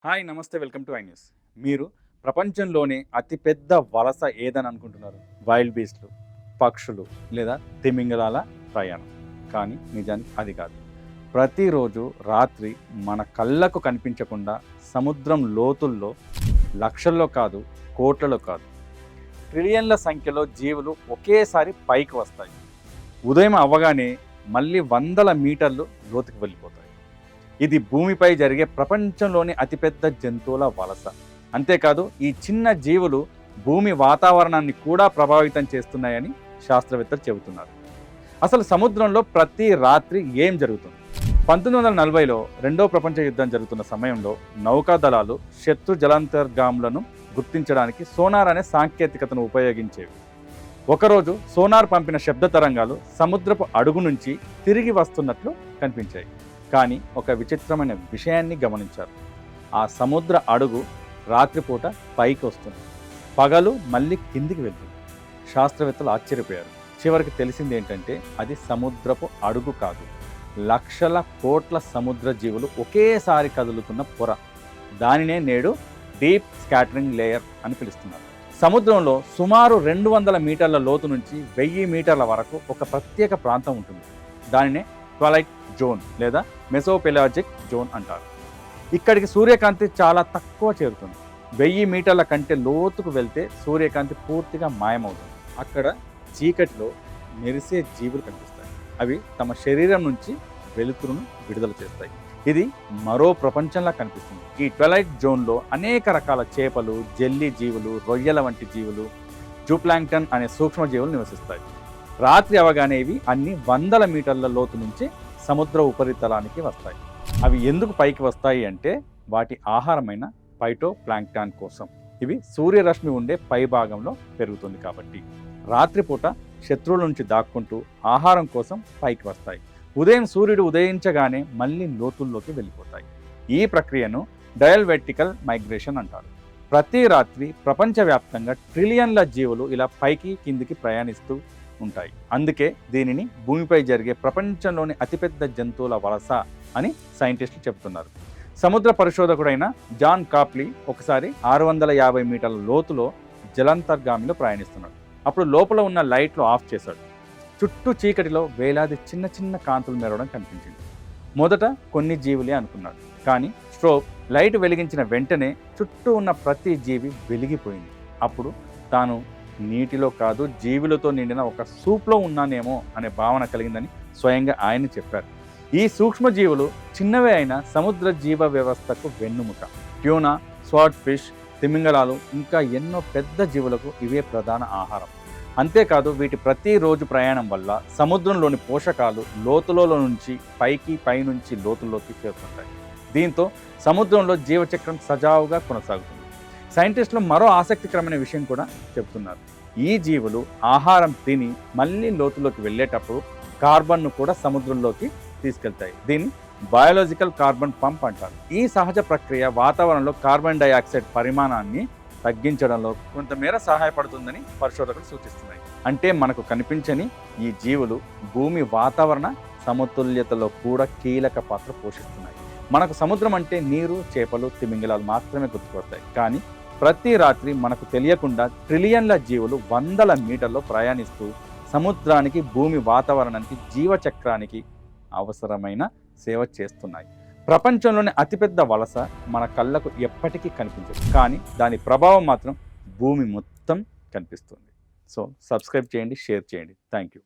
Hi నమస్తే welcome to I news. మీరు ప్రపంచంలోనే అతిపెద్ద వలస ఏదని అనుకుంటున్నారు? వైల్డ్ బీస్ట్లు, పక్షులు లేదా తిమింగలాల ప్రయాణం. కానీ నిజానికి అది కాదు. ప్రతిరోజు రాత్రి మన కళ్ళకు కనిపించకుండా సముద్రం లోతుల్లో లక్షల్లో కాదు, కోట్లలో కాదు, ట్రిలియన్ల సంఖ్యలో జీవులు ఒకేసారి పైకి వస్తాయి. ఉదయం అవ్వగానే మళ్ళీ వందల మీటర్లు లోతుకు వెళ్ళిపోతాయి. ఇది భూమిపై జరిగే ప్రపంచంలోని అతిపెద్ద జంతువుల వలస. అంతేకాదు, ఈ చిన్న జీవులు భూమి వాతావరణాన్ని కూడా ప్రభావితం చేస్తున్నాయని శాస్త్రవేత్తలు చెబుతున్నారు. అసలు సముద్రంలో ప్రతి రాత్రి ఏం జరుగుతుంది? 1940లో రెండో ప్రపంచ యుద్ధం జరుగుతున్న సమయంలో నౌకాదళాలు శత్రు జలాంతర్గాములను గుర్తించడానికి సోనార్ అనే సాంకేతికతను ఉపయోగించేవి. ఒకరోజు సోనార్ పంపిన శబ్ద తరంగాలు సముద్రపు అడుగు నుంచి తిరిగి వస్తున్నట్లు కనిపించాయి. కానీ ఒక విచిత్రమైన విషయాన్ని గమనించారు. ఆ సముద్ర అడుగు రాత్రిపూట పైకి వస్తుంది, పగలు మళ్ళీ కిందికి వెళ్తుంది. శాస్త్రవేత్తలు ఆశ్చర్యపోయారు. చివరికి తెలిసింది ఏంటంటే అది సముద్రపు అడుగు కాదు, లక్షల కోట్ల సముద్ర జీవులు ఒకేసారి కదులుతున్న పొర. దానినే నేడు డీప్ స్కాటరింగ్ లేయర్ అని పిలుస్తున్నారు. సముద్రంలో సుమారు 200 మీటర్ల లోతు నుంచి 1000 మీటర్ల వరకు ఒక ప్రత్యేక ప్రాంతం ఉంటుంది. దానినే ట్వైలైట్ జోన్ లేదా మెసోపెలాజిక్ జోన్ అంటారు. ఇక్కడికి సూర్యకాంతి చాలా తక్కువ చేరుతుంది. 1000 మీటర్ల కంటే లోతుకు వెళ్తే సూర్యకాంతి పూర్తిగా మాయమవుతుంది. అక్కడ చీకటిలో మెరిసే జీవులు కనిపిస్తాయి. అవి తమ శరీరం నుంచి వెలుతురును విడుదల చేస్తాయి. ఇది మరో ప్రపంచంలా కనిపిస్తుంది. ఈ ట్వైలైట్ జోన్లో అనేక రకాల చేపలు, జెల్లీ జీవులు, రొయ్యల వంటి జీవులు, జూప్లాంక్టన్ అనే సూక్ష్మజీవులు నివసిస్తాయి. రాత్రి అవగానే ఇవి అన్ని వందల మీటర్ల లోతు నుంచి సముద్ర ఉపరితలానికి వస్తాయి. అవి ఎందుకు పైకి వస్తాయి అంటే వాటి ఆహారమైన ఫైటో ప్లాంక్టాన్ కోసం. ఇవి సూర్యరశ్మి ఉండే పై భాగంలో పెరుగుతుంది కాబట్టి. రాత్రిపూట శత్రువుల నుంచి దాక్కుంటూ ఆహారం కోసం పైకి వస్తాయి. ఉదయం సూర్యుడు ఉదయించగానే మళ్ళీ లోతుల్లోకి వెళ్ళిపోతాయి. ఈ ప్రక్రియను డయల్వెర్టికల్ మైగ్రేషన్ అంటారు. ప్రతి రాత్రి ప్రపంచవ్యాప్తంగా ట్రిలియన్ల జీవులు ఇలా పైకి కిందికి ప్రయాణిస్తూ ఉంటాయి. అందుకే దీనిని భూమిపై జరిగే ప్రపంచంలోని అతిపెద్ద జంతువుల వలస అని సైంటిస్టులు చెబుతున్నారు. సముద్ర పరిశోధకుడైన జాన్ కాప్లీ ఒకసారి 650 మీటర్ల లోతులో జలాంతర్గామిలో ప్రయాణిస్తున్నాడు. అప్పుడు లోపల ఉన్న లైట్లు ఆఫ్ చేశాడు. చుట్టూ చీకటిలో వేలాది చిన్న చిన్న కాంతులు మెరవడం కనిపించింది. మొదట కొన్ని జీవులే అనుకున్నాడు. కానీ స్ట్రోబ్ లైట్ వెలిగించిన వెంటనే చుట్టూ ఉన్న ప్రతి జీవి వెలిగిపోయింది. అప్పుడు తాను నీటిలో కాదు, జీవులతో నిండిన ఒక సూప్లో ఉన్నానేమో అనే భావన కలిగిందని స్వయంగా ఆయన చెప్పారు. ఈ సూక్ష్మజీవులు చిన్నవే అయిన సముద్ర జీవ వ్యవస్థకు వెన్నుముక. ట్యూనా, స్వాట్ ఫిష్, తిమింగలాలు ఇంకా ఎన్నో పెద్ద జీవులకు ఇవే ప్రధాన ఆహారం. అంతేకాదు, వీటి ప్రతిరోజు ప్రయాణం వల్ల సముద్రంలోని పోషకాలు లోతులో నుంచి పైనుంచి లోతుల్లోకి చేరుతుంటాయి. దీంతో సముద్రంలో జీవచక్రం సజావుగా కొనసాగుతుంది. సైంటిస్టులు మరో ఆసక్తికరమైన విషయం కూడా చెబుతున్నారు. ఈ జీవులు ఆహారం తిని మళ్ళీ లోతులోకి వెళ్ళేటప్పుడు కార్బన్ను కూడా సముద్రంలోకి తీసుకెళ్తాయి. దీన్ని బయాలజికల్ కార్బన్ పంప్ అంటారు. ఈ సహజ ప్రక్రియ వాతావరణంలో కార్బన్ డైఆక్సైడ్ పరిమాణాన్ని తగ్గించడంలో కొంతమేర సహాయపడుతుందని పరిశోధకులు సూచిస్తున్నాయి. అంటే మనకు కనిపించని ఈ జీవులు భూమి వాతావరణ సమతుల్యతలో కూడా కీలక పాత్ర పోషిస్తున్నాయి. మనకు సముద్రం అంటే నీరు, చేపలు, తిమింగలాలు మాత్రమే గుర్తుకొస్తాయి. కానీ ప్రతి రాత్రి మనకు తెలియకుండా ట్రిలియన్ల జీవులు వందల మీటర్లో ప్రయాణిస్తూ సముద్రానికి, భూమి వాతావరణానికి, జీవచక్రానికి అవసరమైన సేవ చేస్తున్నాయి. ప్రపంచంలోని అతిపెద్ద వలస మన కళ్ళకు ఎప్పటికీ కనిపించదు, కానీ దాని ప్రభావం మాత్రం భూమి మొత్తం కనిపిస్తుంది. సో సబ్స్క్రైబ్ చేయండి, షేర్ చేయండి. Thank you.